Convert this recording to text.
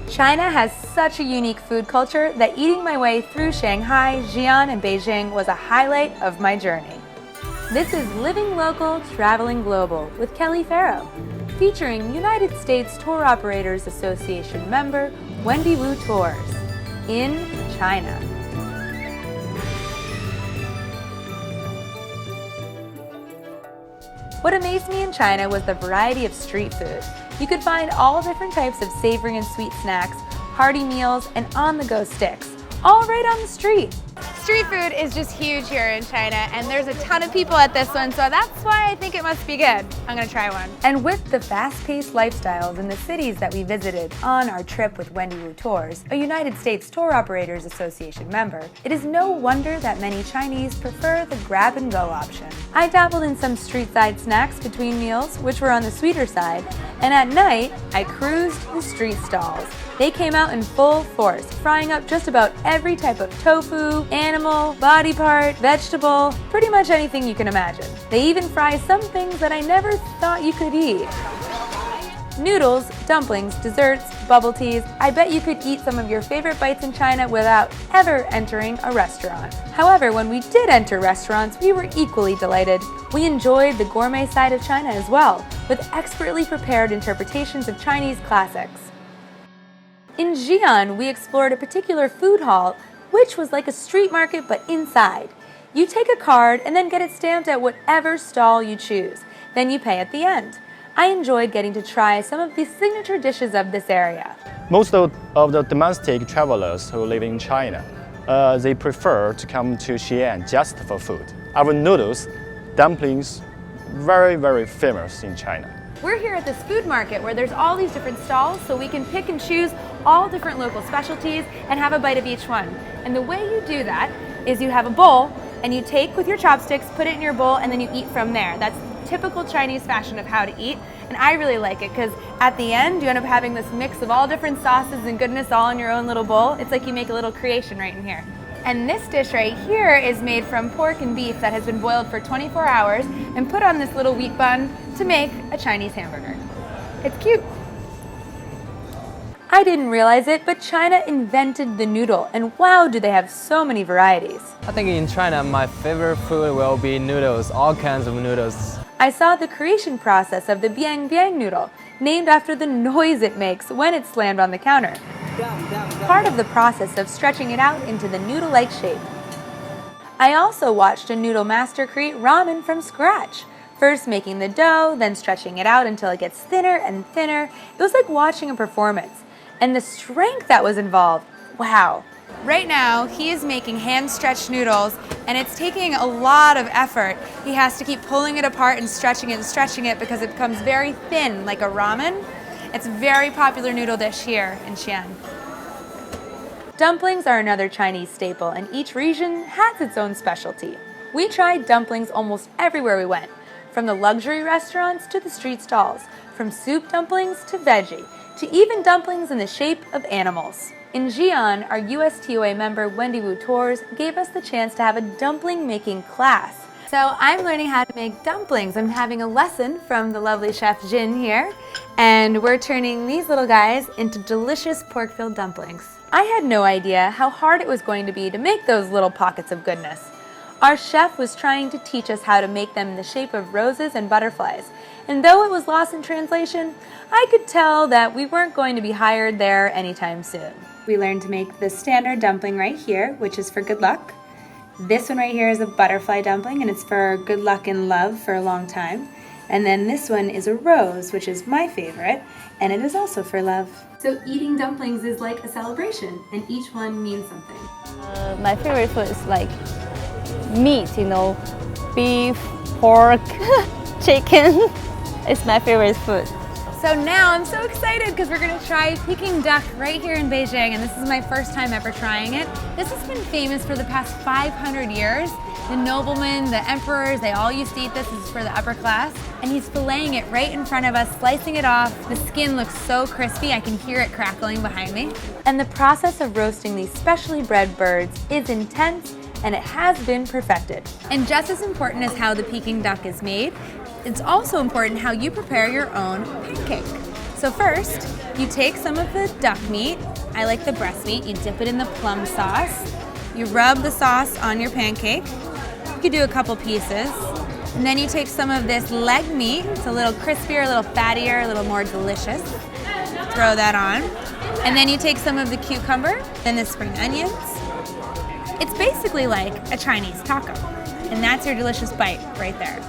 China has such a unique food culture that eating my way through Shanghai, Xi'an, and Beijing was a highlight of my journey. This is Living Local, Traveling Global with Kelley Ferro, featuring United States Tour Operators Association member Wendy Wu Tours in China. What amazed me in China was the variety of street food. You could find all different types of savory and sweet snacks, hearty meals, and on-the-go sticks, all right on the street. Street food is just huge here in China, and there's a ton of people at this one, so that's why I think it must be good. I'm gonna try one. And with the fast-paced lifestyles in the cities that we visited on our trip with Wendy Wu Tours, a United States Tour Operators Association member, it is no wonder that many Chinese prefer the grab-and-go option. I dabbled in some street-side snacks between meals, which were on the sweeter side, and at night, I cruised the street stalls. They came out in full force, frying up just about every type of tofu, animal, body part, vegetable, pretty much anything you can imagine. They even fry some things that I never thought you could eat. Noodles, dumplings, desserts, bubble teas, I bet you could eat some of your favorite bites in China without ever entering a restaurant. However, when we did enter restaurants, we were equally delighted. We enjoyed the gourmet side of China as well, with expertly prepared interpretations of Chinese classics. In Xi'an, we explored a particular food hall, which was like a street market but inside. You take a card and then get it stamped at whatever stall you choose. Then you pay at the end. I enjoyed getting to try some of the signature dishes of this area. Most of the domestic travelers who live in China, they prefer to come to Xi'an just for food. Our noodles, dumplings, very famous in China. We're here at this food market where there's all these different stalls, so we can pick and choose all different local specialties and have a bite of each one. And the way you do that is you have a bowl and you take with your chopsticks, put it in your bowl, and then you eat from there. That's typical Chinese fashion of how to eat, and I really like it because at the end you end up having this mix of all different sauces and goodness all in your own little bowl. It's like you make a little creation right in here. And this dish right here is made from pork and beef that has been boiled for 24 hours and put on this little wheat bun to make a Chinese hamburger. It's cute. I didn't realize it, but China invented the noodle, and wow, do they have so many varieties. I think in China, my favorite food will be noodles, all kinds of noodles. I saw the creation process of the biang noodle, named after the noise it makes when it's slammed on the counter. Part of the process of stretching it out into the noodle-like shape. I also watched a noodle master create ramen from scratch. First making the dough, then stretching it out until it gets thinner and thinner. It was like watching a performance. And the strength that was involved, wow. Right now, he is making hand-stretched noodles, and it's taking a lot of effort. He has to keep pulling it apart and stretching it because it becomes very thin, like a ramen. It's a very popular noodle dish here in Xi'an. Dumplings are another Chinese staple, and each region has its own specialty. We tried dumplings almost everywhere we went, from the luxury restaurants to the street stalls, from soup dumplings to veggie, to even dumplings in the shape of animals. In Xi'an, our USTOA member Wendy Wu Tours gave us the chance to have a dumpling making class. So I'm learning how to make dumplings. I'm having a lesson from the lovely chef Jin here, and we're turning these little guys into delicious pork-filled dumplings. I had no idea how hard it was going to be to make those little pockets of goodness. Our chef was trying to teach us how to make them in the shape of roses and butterflies, and though it was lost in translation, I could tell that we weren't going to be hired there anytime soon. We learned to make the standard dumpling right here, which is for good luck. This one right here is a butterfly dumpling, and it's for good luck and love for a long time. And then this one is a rose, which is my favorite, and it is also for love. So eating dumplings is like a celebration, and each one means something. My favorite food is like meat, beef, pork, chicken. It's my favorite food. So now I'm so excited because we're going to try Peking Duck right here in Beijing, and this is my first time ever trying it. This has been famous for the past 500 years. The noblemen, the emperors, they all used to eat this. This is for the upper class. And he's filleting it right in front of us, slicing it off. The skin looks so crispy, I can hear it crackling behind me. And the process of roasting these specially bred birds is intense, and it has been perfected. And just as important as how the Peking duck is made, it's also important how you prepare your own pancake. So first, you take some of the duck meat. I like the breast meat. You dip it in the plum sauce. You rub the sauce on your pancake. You could do a couple pieces. And then you take some of this leg meat. It's a little crispier, a little fattier, a little more delicious. Throw that on. And then you take some of the cucumber, then the spring onions. It's basically like a Chinese taco. And that's your delicious bite right there.